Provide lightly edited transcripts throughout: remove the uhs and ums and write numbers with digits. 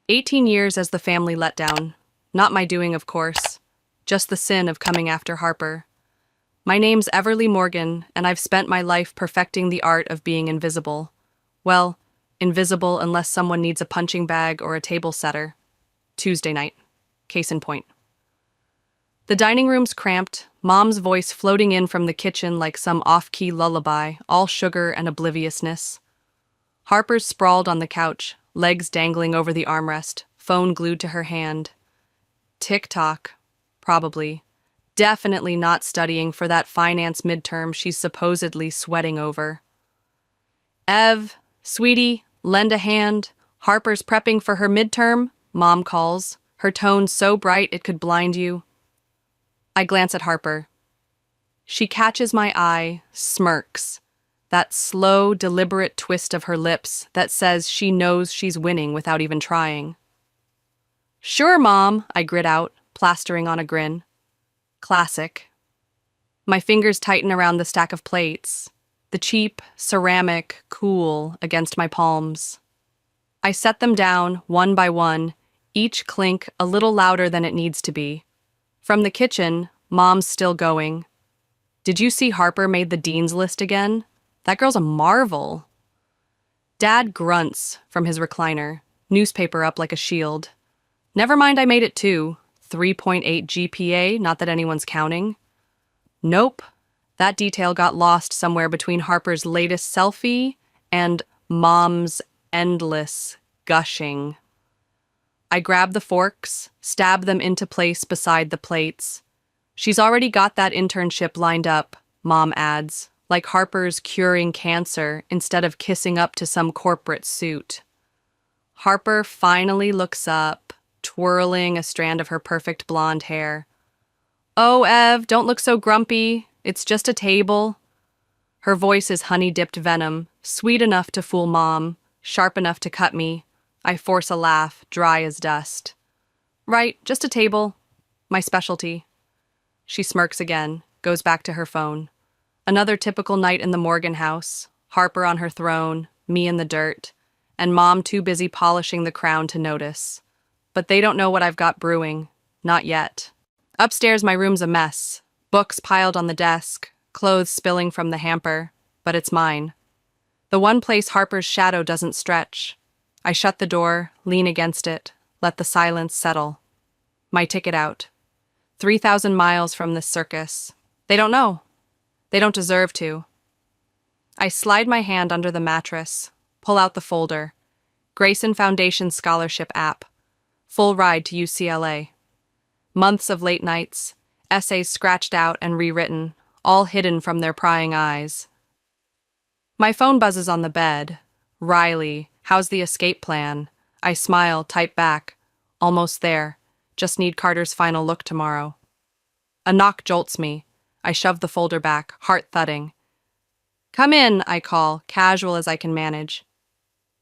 18 years as the family letdown. Not my doing, of course. Just the sin of coming after Harper. My name's Everly Morgan, and I've spent my life perfecting the art of being invisible. Well, invisible unless someone needs a punching bag or a table setter. Tuesday night. Case in point. The dining room's cramped, Mom's voice floating in from the kitchen like some off-key lullaby, all sugar and obliviousness. Harper's sprawled on the couch, legs dangling over the armrest, phone glued to her hand. Tick-tock. Probably. Definitely not studying for that finance midterm she's supposedly sweating over. Ev, sweetie, lend a hand. Harper's prepping for her midterm, Mom calls, her tone so bright it could blind you. I glance at Harper. She catches my eye, smirks. That slow, deliberate twist of her lips that says she knows she's winning without even trying. Sure, Mom, I grit out, plastering on a grin. Classic. My fingers tighten around the stack of plates, the cheap, ceramic, cool against my palms. I set them down, one by one, each clink a little louder than it needs to be. From the kitchen, Mom's still going. Did you see Harper made the dean's list again? That girl's a marvel. Dad grunts from his recliner, newspaper up like a shield. Never mind, I made it too. 3.8 GPA, not that anyone's counting. Nope. That detail got lost somewhere between Harper's latest selfie and Mom's endless gushing. I grab the forks, stab them into place beside the plates. She's already got that internship lined up, Mom adds, like Harper's curing cancer instead of kissing up to some corporate suit. Harper finally looks up, twirling a strand of her perfect blonde hair. Oh, Ev, don't look so grumpy. It's just a table. Her voice is honey-dipped venom, sweet enough to fool Mom, sharp enough to cut me. I force a laugh, dry as dust. Right, just a table. My specialty. She smirks again, goes back to her phone. Another typical night in the Morgan house. Harper on her throne, me in the dirt, and Mom too busy polishing the crown to notice. But they don't know what I've got brewing. Not yet. Upstairs, my room's a mess. Books piled on the desk, clothes spilling from the hamper, but it's mine. The one place Harper's shadow doesn't stretch. I shut the door, lean against it, let the silence settle. My ticket out. 3,000 miles from this circus. They don't know. They don't deserve to. I slide my hand under the mattress, pull out the folder. Grayson Foundation Scholarship app. Full ride to UCLA. Months of late nights, essays scratched out and rewritten, all hidden from their prying eyes. My phone buzzes on the bed. Riley, how's the escape plan? I smile, type back. Almost there. Just need Carter's final look tomorrow. A knock jolts me. I shove the folder back, heart thudding. Come in, I call, casual as I can manage.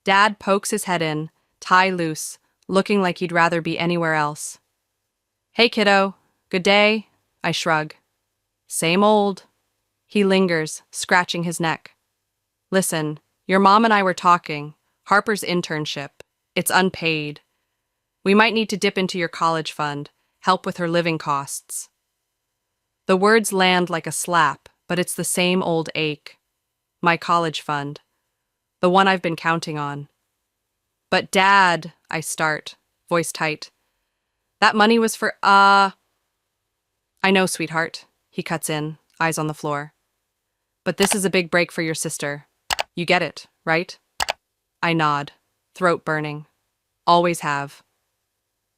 Dad pokes his head in, tie loose, looking like he'd rather be anywhere else. Hey, kiddo. Good day? I shrug. Same old. He lingers, scratching his neck. Listen, your mom and I were talking. Harper's internship. It's unpaid. We might need to dip into your college fund, help with her living costs. The words land like a slap, but it's the same old ache. My college fund. The one I've been counting on. But Dad, I start, voice tight. That money was for, I know, sweetheart, he cuts in, eyes on the floor. But this is a big break for your sister. You get it, right? I nod, throat burning. Always have.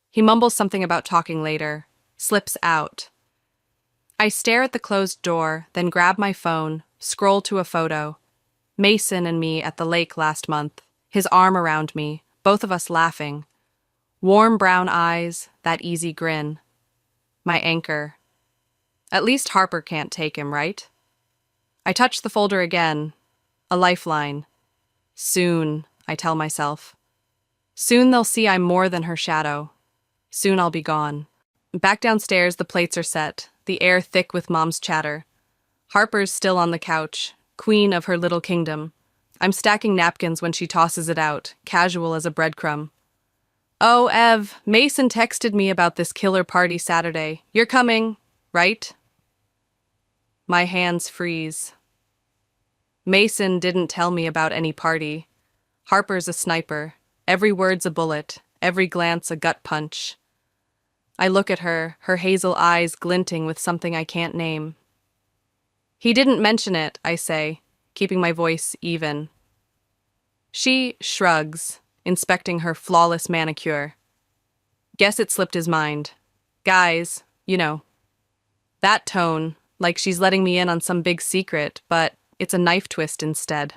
He mumbles something about talking later, slips out. I stare at the closed door, then grab my phone, scroll to a photo. Mason and me at the lake last month, his arm around me, both of us laughing. Warm brown eyes, that easy grin. My anchor. At least Harper can't take him, right? I touch the folder again. A lifeline. Soon, I tell myself. Soon they'll see I'm more than her shadow. Soon I'll be gone. Back downstairs, the plates are set, the air thick with Mom's chatter. Harper's still on the couch, queen of her little kingdom. I'm stacking napkins when she tosses it out, casual as a breadcrumb. Oh, Ev, Mason texted me about this killer party Saturday. You're coming, right? My hands freeze. Mason didn't tell me about any party. Harper's a sniper. Every word's a bullet, every glance a gut punch. I look at her, her hazel eyes glinting with something I can't name. He didn't mention it, I say, keeping my voice even. She shrugs, inspecting her flawless manicure. Guess it slipped his mind. Guys, you know. That tone, like she's letting me in on some big secret, but it's a knife twist instead.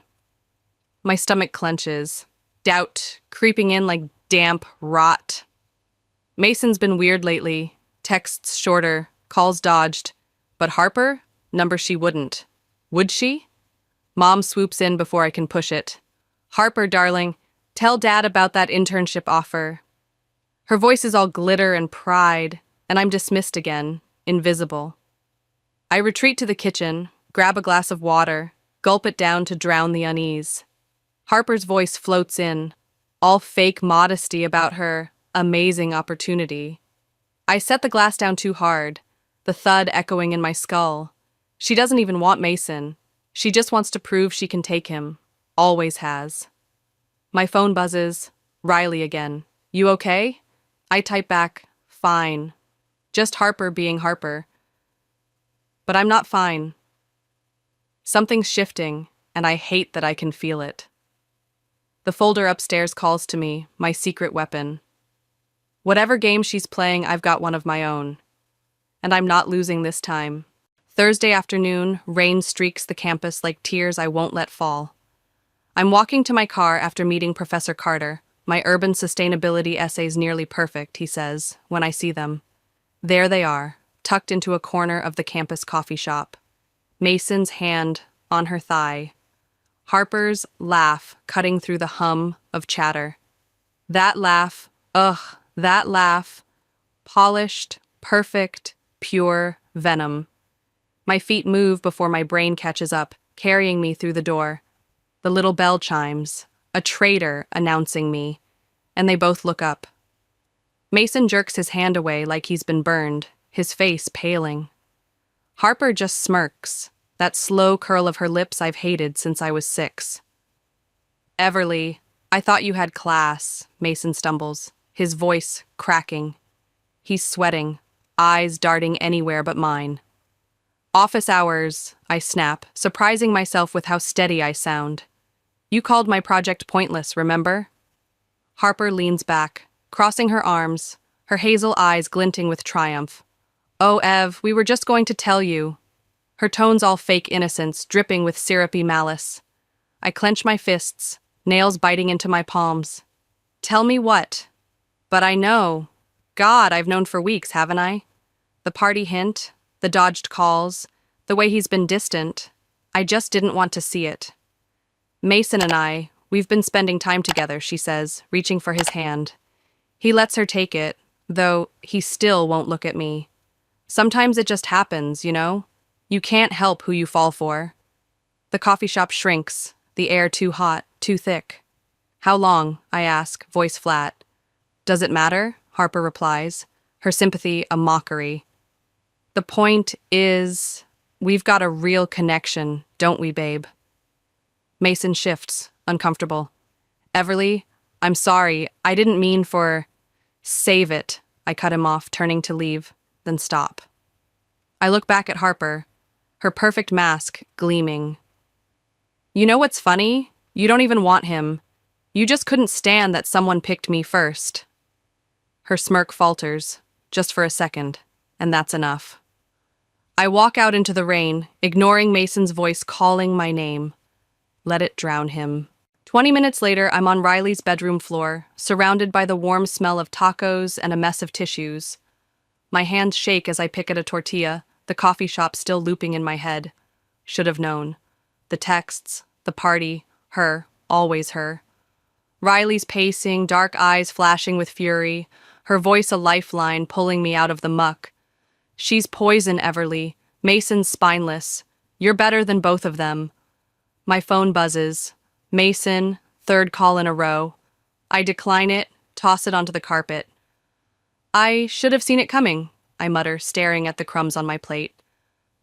My stomach clenches, doubt creeping in like damp rot. Mason's been weird lately, texts shorter, calls dodged. But Harper? Number she wouldn't. Would she? Mom swoops in before I can push it. Harper, darling, tell Dad about that internship offer. Her voice is all glitter and pride, and I'm dismissed again, invisible. I retreat to the kitchen, grab a glass of water, gulp it down to drown the unease. Harper's voice floats in, all fake modesty about her amazing opportunity. I set the glass down too hard, the thud echoing in my skull. She doesn't even want Mason. She just wants to prove she can take him. Always has. My phone buzzes. Riley again. You okay? I type back, fine. Just Harper being Harper. But I'm not fine. Something's shifting, and I hate that I can feel it. The folder upstairs calls to me, my secret weapon. Whatever game she's playing, I've got one of my own. And I'm not losing this time. Thursday afternoon, rain streaks the campus like tears I won't let fall. I'm walking to my car after meeting Professor Carter. My urban sustainability essay's nearly perfect, he says, when I see them. There they are, tucked into a corner of the campus coffee shop. Mason's hand on her thigh. Harper's laugh cutting through the hum of chatter. That laugh, that laugh. Polished, perfect, pure venom. My feet move before my brain catches up, carrying me through the door. The little bell chimes, a traitor announcing me, and they both look up. Mason jerks his hand away like he's been burned, his face paling. Harper just smirks, that slow curl of her lips I've hated since I was 6. Everly, I thought you had class, Mason stumbles, his voice cracking. He's sweating, eyes darting anywhere but mine. Office hours, I snap, surprising myself with how steady I sound. You called my project pointless, remember? Harper leans back, crossing her arms, her hazel eyes glinting with triumph. Oh, Ev, we were just going to tell you. Her tone's all fake innocence, dripping with syrupy malice. I clench my fists, nails biting into my palms. Tell me what? But I know. God, I've known for weeks, haven't I? The party hint, the dodged calls, the way he's been distant. I just didn't want to see it. Mason and I, we've been spending time together, she says, reaching for his hand. He lets her take it, though he still won't look at me. Sometimes it just happens, you know? You can't help who you fall for. The coffee shop shrinks, the air too hot, too thick. How long? I ask, voice flat. Does it matter? Harper replies, her sympathy a mockery. The point is, we've got a real connection, don't we, babe? Mason shifts, uncomfortable. Everly, I'm sorry, I didn't mean for... Save it, I cut him off, turning to leave, then stop. I look back at Harper, her perfect mask gleaming. You know what's funny? You don't even want him. You just couldn't stand that someone picked me first. Her smirk falters, just for a second, and that's enough. I walk out into the rain, ignoring Mason's voice calling my name. Let it drown him. 20 minutes later, I'm on Riley's bedroom floor, surrounded by the warm smell of tacos and a mess of tissues. My hands shake as I pick at a tortilla, the coffee shop still looping in my head. Should have known. The texts, the party, her, always her. Riley's pacing, dark eyes flashing with fury, her voice a lifeline pulling me out of the muck. She's poison, Everly. Mason's spineless. You're better than both of them. My phone buzzes. Mason, third call in a row. I decline it, toss it onto the carpet. I should have seen it coming, I mutter, staring at the crumbs on my plate.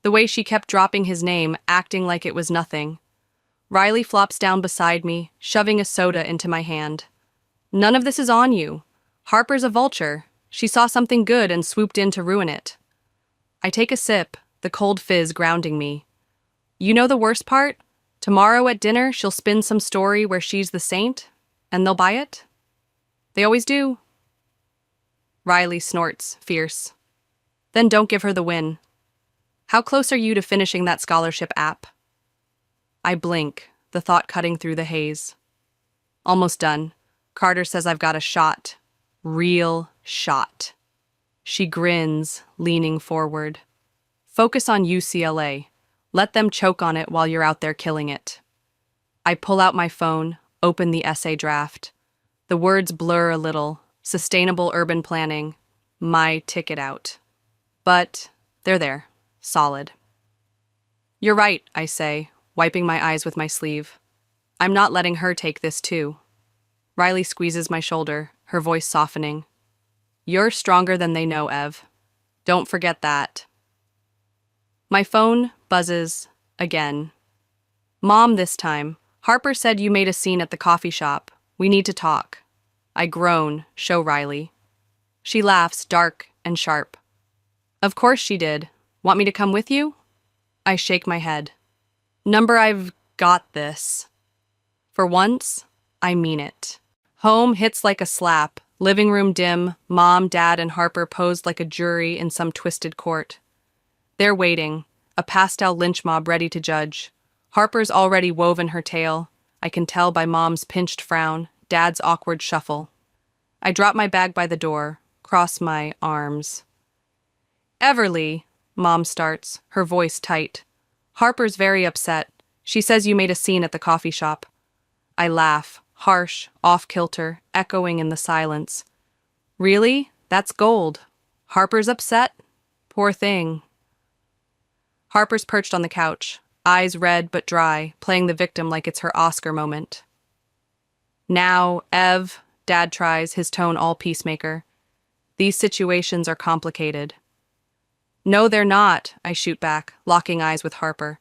The way she kept dropping his name, acting like it was nothing. Riley flops down beside me, shoving a soda into my hand. None of this is on you. Harper's a vulture. She saw something good and swooped in to ruin it. I take a sip, the cold fizz grounding me. You know the worst part? Tomorrow at dinner, she'll spin some story where she's the saint, and they'll buy it. They always do. Riley snorts, fierce. Then don't give her the win. How close are you to finishing that scholarship app? I blink, the thought cutting through the haze. Almost done. Carter says I've got a shot. Real shot. She grins, leaning forward. Focus on UCLA. Let them choke on it while you're out there killing it. I pull out my phone, open the essay draft. The words blur a little. Sustainable urban planning. My ticket out. But they're there. Solid. You're right, I say, wiping my eyes with my sleeve. I'm not letting her take this too. Riley squeezes my shoulder, her voice softening. You're stronger than they know, Ev. Don't forget that. My phone buzzes again. Mom, this time. Harper said you made a scene at the coffee shop. We need to talk. I groan, show Riley. She laughs, dark and sharp. Of course she did. Want me to come with you? I shake my head. Number, I've got this. For once, I mean it. Home hits like a slap. Living room dim. Mom, Dad, and Harper posed like a jury in some twisted court. They're waiting. A pastel lynch mob ready to judge. Harper's already woven her tale. I can tell by Mom's pinched frown, Dad's awkward shuffle. I drop my bag by the door, cross my arms. Everly, Mom starts, her voice tight. Harper's very upset. She says you made a scene at the coffee shop. I laugh, harsh, off-kilter, echoing in the silence. Really? That's gold. Harper's upset? Poor thing. Harper's perched on the couch, eyes red but dry, playing the victim like it's her Oscar moment. Now, Ev, Dad tries, his tone all peacemaker. These situations are complicated. No, they're not, I shoot back, locking eyes with Harper.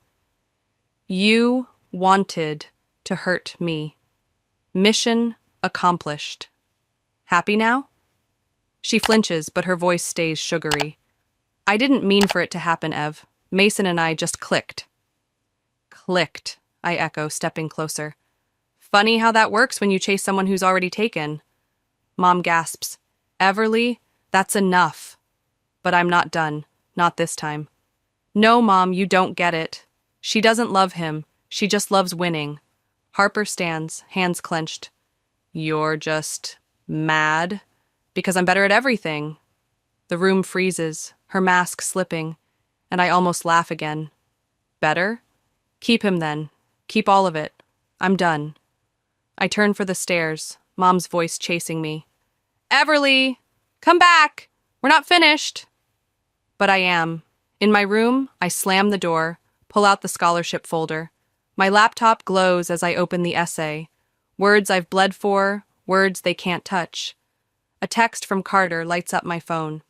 You wanted to hurt me. Mission accomplished. Happy now? She flinches, but her voice stays sugary. I didn't mean for it to happen, Ev. Mason and I just clicked. Clicked, I echo, stepping closer. Funny how that works when you chase someone who's already taken. Mom gasps. Everly, that's enough. But I'm not done. Not this time. No, Mom, you don't get it. She doesn't love him. She just loves winning. Harper stands, hands clenched. You're just mad? Because I'm better at everything. The room freezes, her mask slipping, and I almost laugh again. Better? Keep him then. Keep all of it. I'm done. I turn for the stairs, Mom's voice chasing me. Everly! Come back! We're not finished! But I am. In my room, I slam the door, pull out the scholarship folder. My laptop glows as I open the essay. Words I've bled for, words they can't touch. A text from Carter lights up my phone.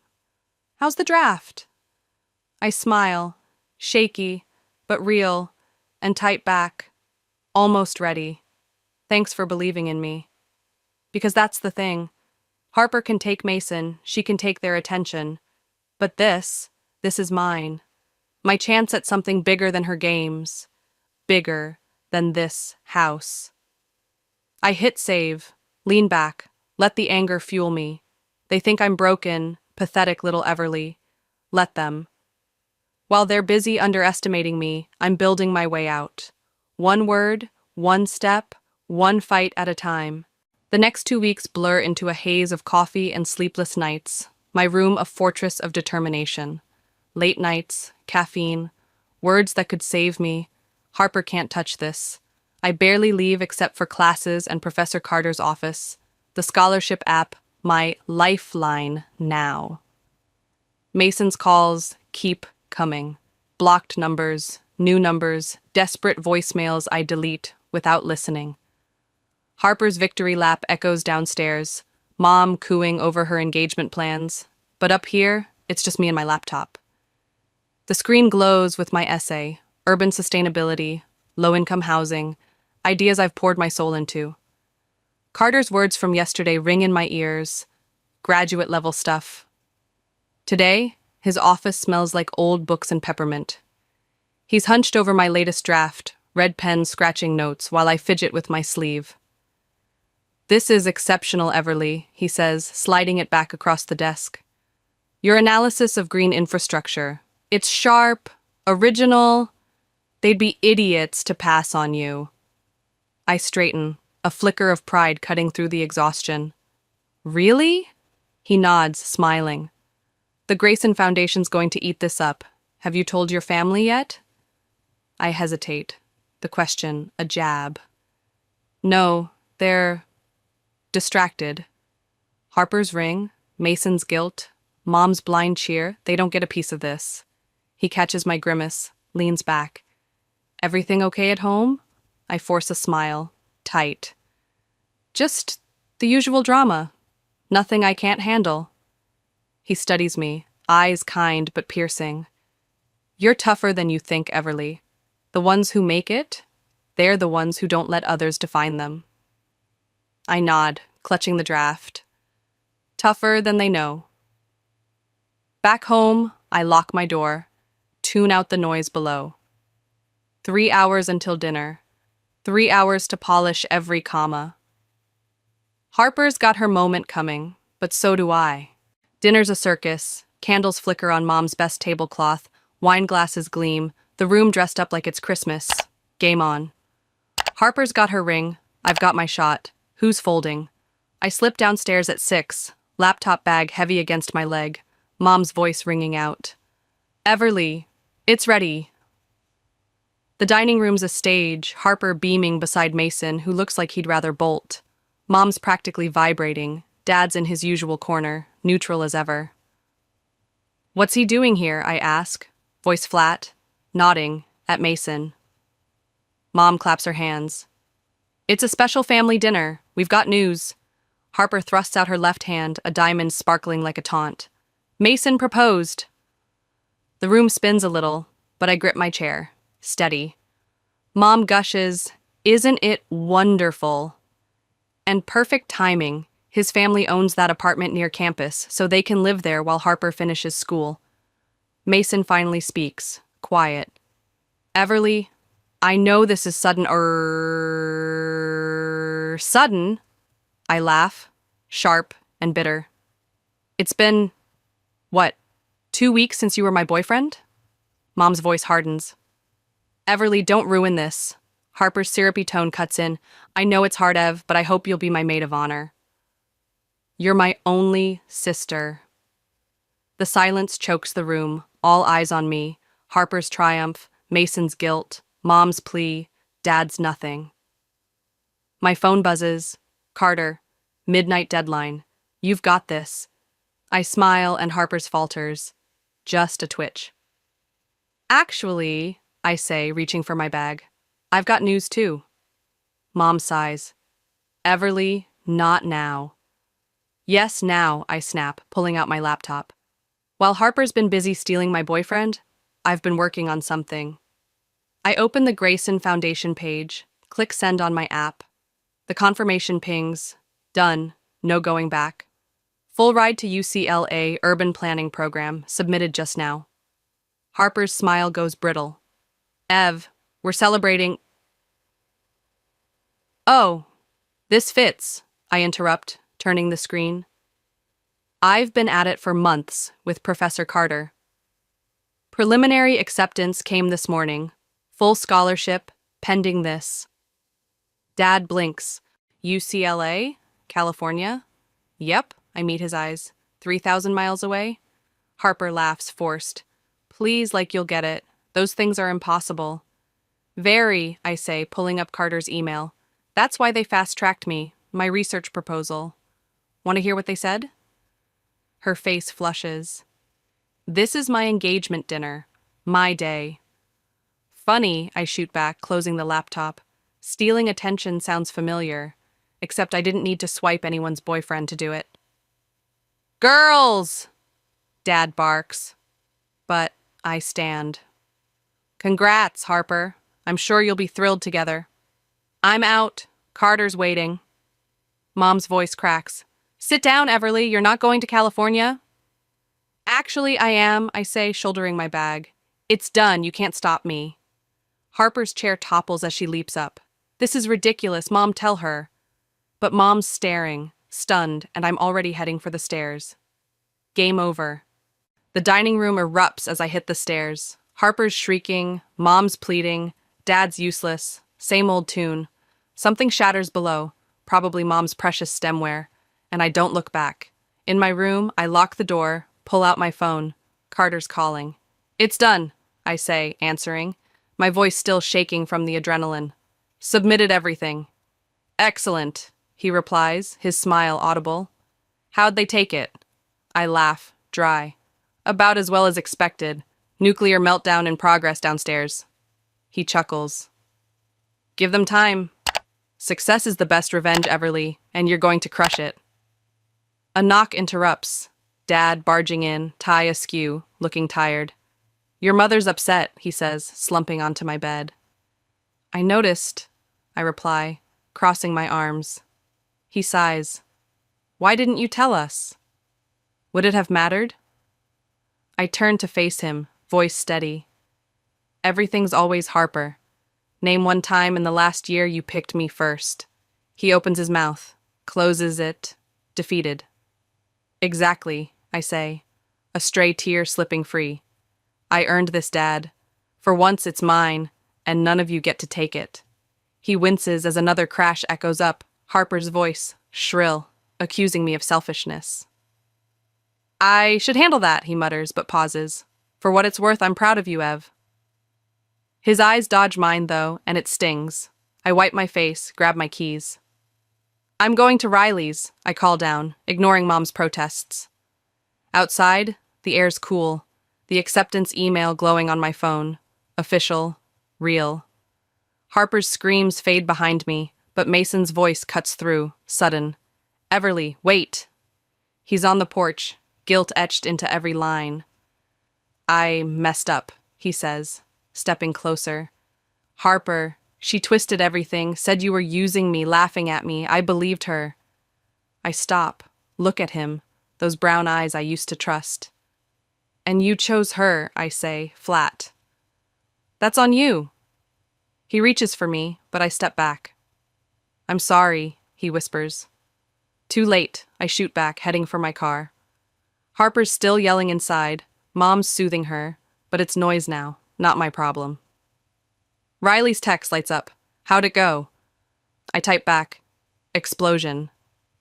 How's the draft? I smile, shaky, but real, and type back. Almost ready. Thanks for believing in me. Because that's the thing. Harper can take Mason, she can take their attention. But this is mine. My chance at something bigger than her games. Bigger than this house. I hit save, lean back, let the anger fuel me. They think I'm broken, pathetic little Everly. Let them. While they're busy underestimating me, I'm building my way out. One word, one step, one fight at a time. The next 2 weeks blur into a haze of coffee and sleepless nights. My room a fortress of determination. Late nights, caffeine, words that could save me. Harper can't touch this. I barely leave except for classes and Professor Carter's office. The scholarship app, my lifeline now. Mason's calls keep coming. Blocked numbers, new numbers, desperate voicemails I delete without listening. Harper's victory lap echoes downstairs. Mom cooing over her engagement plans. But up here, it's just me and my laptop. The screen glows with my essay, urban sustainability, low-income housing, ideas I've poured my soul into. Carter's words from yesterday ring in my ears, graduate-level stuff. Today, his office smells like old books and peppermint. He's hunched over my latest draft, red pen scratching notes while I fidget with my sleeve. "This is exceptional, Everly," he says, sliding it back across the desk. "Your analysis of green infrastructure. It's sharp, original. They'd be idiots to pass on you." I straighten, a flicker of pride cutting through the exhaustion. "Really?" He nods, smiling. "The Grayson Foundation's going to eat this up. Have you told your family yet?" I hesitate. The question, a jab. "No, they're distracted. Harper's ring, Mason's guilt, Mom's blind cheer, they don't get a piece of this." He catches my grimace, leans back. "Everything okay at home?" I force a smile, tight. "Just the usual drama. Nothing I can't handle." He studies me, eyes kind but piercing. "You're tougher than you think, Everly. The ones who make it, they're the ones who don't let others define them." I nod, clutching the draft. Tougher than they know. Back home, I lock my door, tune out the noise below. 3 hours until dinner. 3 hours to polish every comma. Harper's got her moment coming, but so do I. Dinner's a circus, candles flicker on Mom's best tablecloth, wine glasses gleam, the room dressed up like it's Christmas. Game on. Harper's got her ring, I've got my shot. Who's folding? I slip downstairs at 6, laptop bag heavy against my leg, Mom's voice ringing out. "Everly, it's ready." The dining room's a stage, Harper beaming beside Mason, who looks like he'd rather bolt. Mom's practically vibrating, Dad's in his usual corner, neutral as ever. "What's he doing here?" I ask, voice flat, nodding, at Mason. Mom claps her hands. "It's a special family dinner. We've got news." Harper thrusts out her left hand, a diamond sparkling like a taunt. "Mason proposed." The room spins a little, but I grip my chair, steady. Mom gushes, "Isn't it wonderful?" And perfect timing. His family owns that apartment near campus, so they can live there while Harper finishes school. Mason finally speaks, quiet. "Everly, I know this is sudden, sudden." I laugh, sharp and bitter. "It's been, what, 2 weeks since you were my boyfriend?" Mom's voice hardens. "Everly, don't ruin this." Harper's syrupy tone cuts in. "I know it's hard, Ev, but I hope you'll be my maid of honor." "You're my only sister." The silence chokes the room, all eyes on me. Harper's triumph, Mason's guilt, Mom's plea, Dad's nothing. My phone buzzes. "Carter, midnight deadline. You've got this." I smile and Harper's falters. Just a twitch. "Actually," I say, reaching for my bag, "I've got news too." Mom sighs. "Everly, not now." "Yes, now," I snap, pulling out my laptop. While Harper's been busy stealing my boyfriend, I've been working on something. I open the Grayson Foundation page, click send on my app. The confirmation pings. Done. No going back. Full ride to UCLA Urban Planning Program, submitted just now. Harper's smile goes brittle. "Ev, we're celebrating—" "Oh, this fits," I interrupt, turning the screen. "I've been at it for months with Professor Carter. Preliminary acceptance came this morning. Full scholarship, pending this." Dad blinks. "UCLA? California?" "Yep," I meet his eyes. 3,000 miles away? Harper laughs, forced. "Please, like you'll get it. Those things are impossible." "Very," I say, pulling up Carter's email. "That's why they fast-tracked me, my research proposal." "Want to hear what they said?" Her face flushes. "This is my engagement dinner. My day." "Funny," I shoot back, closing the laptop. Stealing attention sounds familiar, except I didn't need to swipe anyone's boyfriend to do it. Girls! Dad barks. But I stand. Congrats, Harper. I'm sure you'll be thrilled together. I'm out. Carter's waiting. Mom's voice cracks. Sit down, Everly. You're not going to California? Actually, I am, I say, shouldering my bag. It's done. You can't stop me. Harper's chair topples as she leaps up. This is ridiculous. Mom, tell her. But Mom's staring, stunned, and I'm already heading for the stairs. Game over. The dining room erupts as I hit the stairs. Harper's shrieking, Mom's pleading, Dad's useless, same old tune. Something shatters below, probably Mom's precious stemware, and I don't look back. In my room, I lock the door, pull out my phone. Carter's calling. It's done, I say, answering, my voice still shaking from the adrenaline. Submitted everything. Excellent, he replies, his smile audible. How'd they take it? I laugh, dry. About as well as expected. Nuclear meltdown in progress downstairs. He chuckles. Give them time. Success is the best revenge, Everly, and you're going to crush it. A knock interrupts. Dad barging in, tie askew, looking tired. Your mother's upset, he says, slumping onto my bed. I noticed, I reply, crossing my arms. He sighs. Why didn't you tell us? Would it have mattered? I turn to face him, voice steady. Everything's always Harper. Name one time in the last year you picked me first. He opens his mouth, closes it, defeated. Exactly, I say, a stray tear slipping free. I earned this, Dad. For once it's mine, and none of you get to take it. He winces as another crash echoes up, Harper's voice, shrill, accusing me of selfishness. I should handle that, he mutters, but pauses. For what it's worth, I'm proud of you, Ev. His eyes dodge mine, though, and it stings. I wipe my face, grab my keys. I'm going to Riley's, I call down, ignoring Mom's protests. Outside, the air's cool, the acceptance email glowing on my phone. Official, real. Harper's screams fade behind me, but Mason's voice cuts through, sudden. Everly, wait! He's on the porch, guilt etched into every line. I messed up, he says, stepping closer. Harper, she twisted everything, said you were using me, laughing at me. I believed her. I stop, look at him, those brown eyes I used to trust. And you chose her, I say, flat. That's on you. He reaches for me, but I step back. I'm sorry, he whispers. Too late, I shoot back, heading for my car. Harper's still yelling inside, Mom's soothing her, but it's noise now, not my problem. Riley's text lights up. How'd it go? I type back. Explosion.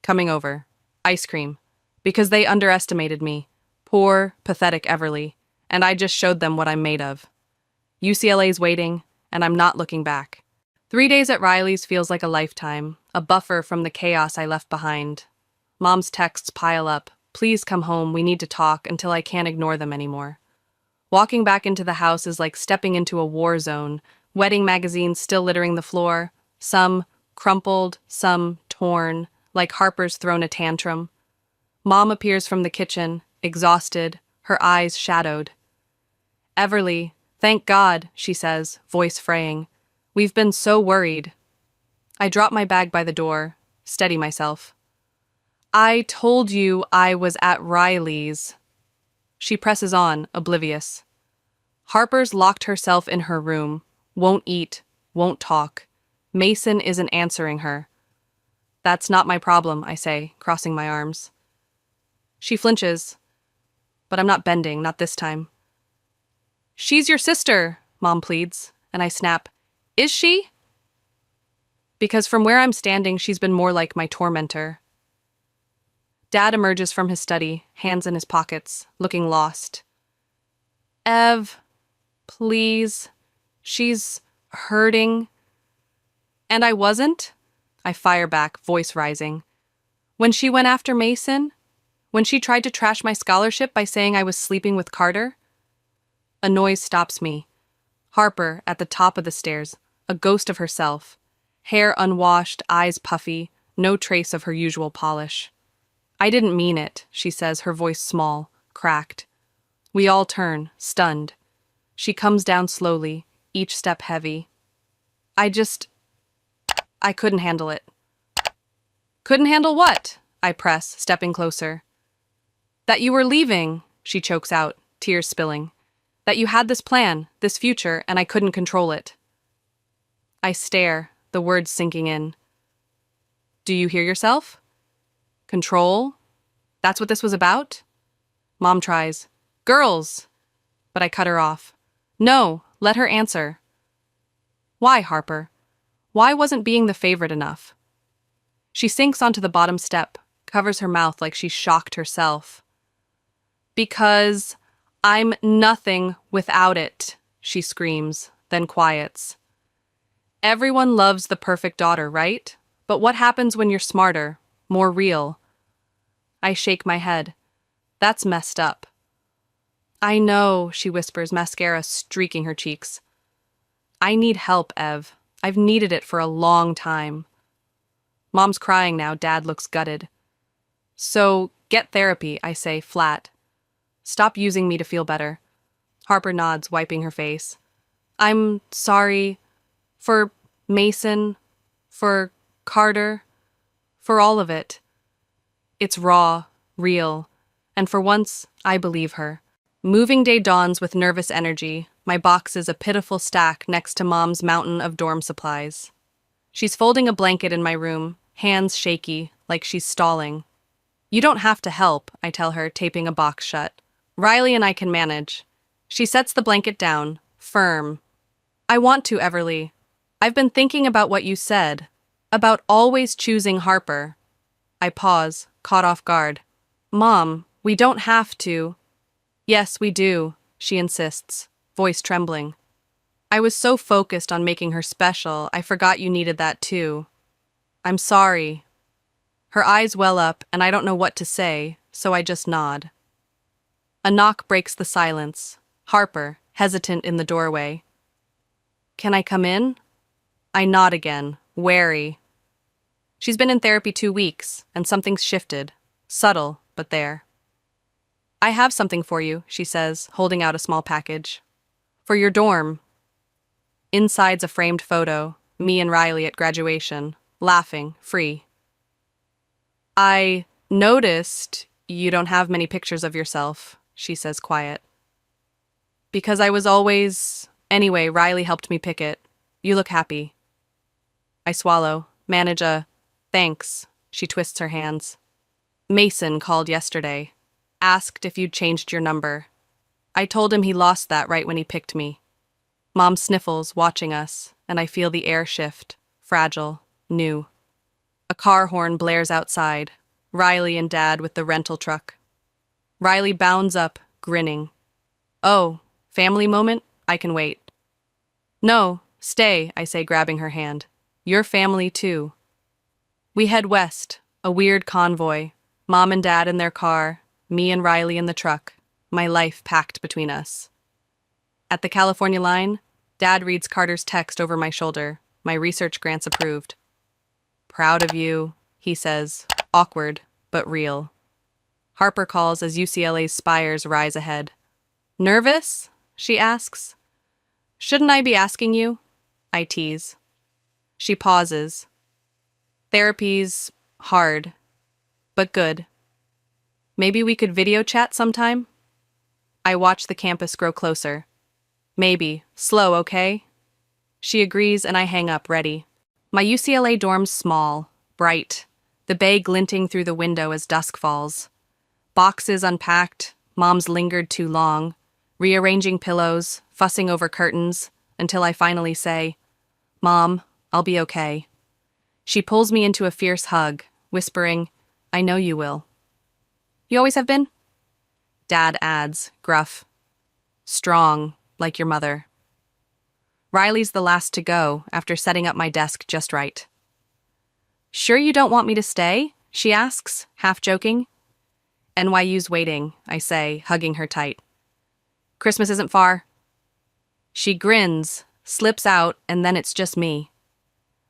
Coming over. Ice cream. Because they underestimated me. Poor, pathetic Everly, and I just showed them what I'm made of. UCLA's waiting, and I'm not looking back. 3 days at Riley's feels like a lifetime, a buffer from the chaos I left behind. Mom's texts pile up. Please come home, we need to talk, until I can't ignore them anymore. Walking back into the house is like stepping into a war zone, wedding magazines still littering the floor, some crumpled, some torn, like Harper's thrown a tantrum. Mom appears from the kitchen, exhausted, her eyes shadowed. Everly, thank God, she says, voice fraying. We've been so worried. I drop my bag by the door, steady myself. I told you I was at Riley's. She presses on, oblivious. Harper's locked herself in her room, won't eat, won't talk. Mason isn't answering her. That's not my problem, I say, crossing my arms. She flinches, but I'm not bending, not this time. She's your sister, Mom pleads, and I snap. Is she? Because from where I'm standing, she's been more like my tormentor. Dad emerges from his study, hands in his pockets, looking lost. Ev, please. She's hurting. And I wasn't? I fire back, voice rising. When she went after Mason? When she tried to trash my scholarship by saying I was sleeping with Carter? A noise stops me. Harper, at the top of the stairs, a ghost of herself. Hair unwashed, eyes puffy, no trace of her usual polish. I didn't mean it, she says, her voice small, cracked. We all turn, stunned. She comes down slowly, each step heavy. I couldn't handle it. Couldn't handle what? I press, stepping closer. That you were leaving, she chokes out, tears spilling. That you had this plan, this future, and I couldn't control it. I stare, the words sinking in. Do you hear yourself? Control? That's what this was about? Mom tries. Girls! But I cut her off. No, let her answer. Why, Harper? Why wasn't being the favorite enough? She sinks onto the bottom step, covers her mouth like she's shocked herself. Because I'm nothing without it, she screams, then quiets. Everyone loves the perfect daughter, right? But what happens when you're smarter, more real? I shake my head. That's messed up. I know, she whispers, mascara streaking her cheeks. I need help, Ev. I've needed it for a long time. Mom's crying now, Dad looks gutted. So, get therapy, I say, flat. Stop using me to feel better. Harper nods, wiping her face. I'm sorry for Mason, for Carter, for all of it. It's raw, real, and for once, I believe her. Moving day dawns with nervous energy. My box is a pitiful stack next to Mom's mountain of dorm supplies. She's folding a blanket in my room, hands shaky, like she's stalling. You don't have to help, I tell her, taping a box shut. Riley and I can manage. She sets the blanket down, firm. I want to, Everly. I've been thinking about what you said, about always choosing Harper. I pause, caught off guard. Mom, we don't have to. Yes, we do, she insists, voice trembling. I was so focused on making her special, I forgot you needed that too. I'm sorry. Her eyes well up, and I don't know what to say, so I just nod. A knock breaks the silence. Harper, hesitant in the doorway. Can I come in? I nod again, wary. She's been in therapy 2 weeks, and something's shifted. Subtle, but there. I have something for you, she says, holding out a small package. For your dorm. Inside's a framed photo, me and Riley at graduation, laughing, free. I noticed you don't have many pictures of yourself, she says quiet. Because I was always... Anyway, Riley helped me pick it. You look happy. I swallow, manage a... Thanks, she twists her hands. Mason called yesterday. Asked if you'd changed your number. I told him he lost that right when he picked me. Mom sniffles, watching us, and I feel the air shift, fragile, new. A car horn blares outside, Riley and Dad with the rental truck. Riley bounds up, grinning. Oh, family moment? I can wait. No, stay, I say, grabbing her hand. You're family too. We head west, a weird convoy, Mom and Dad in their car, me and Riley in the truck, my life packed between us. At the California line, Dad reads Carter's text over my shoulder, my research grants approved. Proud of you, he says, awkward, but real. Harper calls as UCLA's spires rise ahead. Nervous? She asks. Shouldn't I be asking you? I tease. She pauses. Therapy's hard, but good. Maybe we could video chat sometime? I watch the campus grow closer. Maybe. Slow, okay? She agrees and I hang up, ready. My UCLA dorm's small, bright, the bay glinting through the window as dusk falls. Boxes unpacked, Mom's lingered too long, rearranging pillows, fussing over curtains, until I finally say, Mom, I'll be okay. She pulls me into a fierce hug, whispering, I know you will. You always have been? Dad adds, gruff. Strong, like your mother. Riley's the last to go, after setting up my desk just right. Sure you don't want me to stay? She asks, half joking. NYU's waiting, I say, hugging her tight. Christmas isn't far. She grins, slips out, and then it's just me.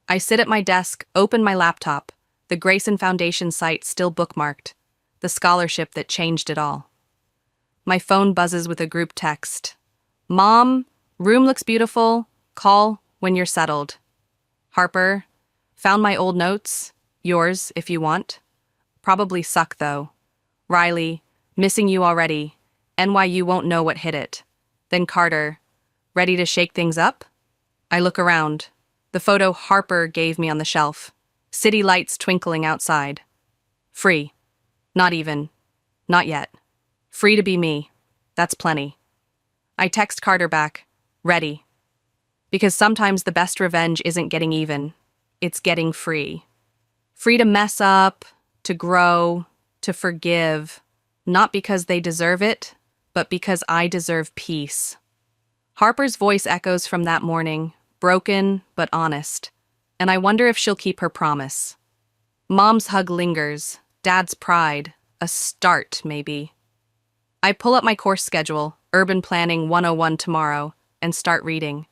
I sit at my desk, open my laptop, the Grayson Foundation site still bookmarked. the scholarship that changed it all. My phone buzzes with a group text. Mom, room looks beautiful. Call when you're settled. Harper, found my old notes. Yours, if you want. Probably suck, though. Riley, missing you already. NYU won't know what hit it. Then Carter, ready to shake things up? I look around. The photo Harper gave me on the shelf. City lights twinkling outside. Free. Not even. Not yet. Free to be me. That's plenty. I text Carter back. Ready. Because sometimes the best revenge isn't getting even. It's getting free. Free to mess up, to grow, to forgive. Not because they deserve it, but because I deserve peace. Harper's voice echoes from that morning, broken but honest, and I wonder if she'll keep her promise. Mom's hug lingers, Dad's pride, a start, maybe. I pull up my course schedule, Urban Planning 101 tomorrow, and start reading.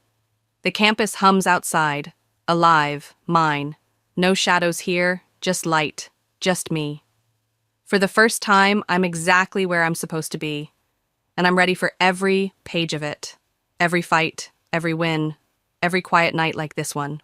The campus hums outside, alive, mine. No shadows here, just light, just me. For the first time, I'm exactly where I'm supposed to be, and I'm ready for every page of it. Every fight, every win, every quiet night like this one.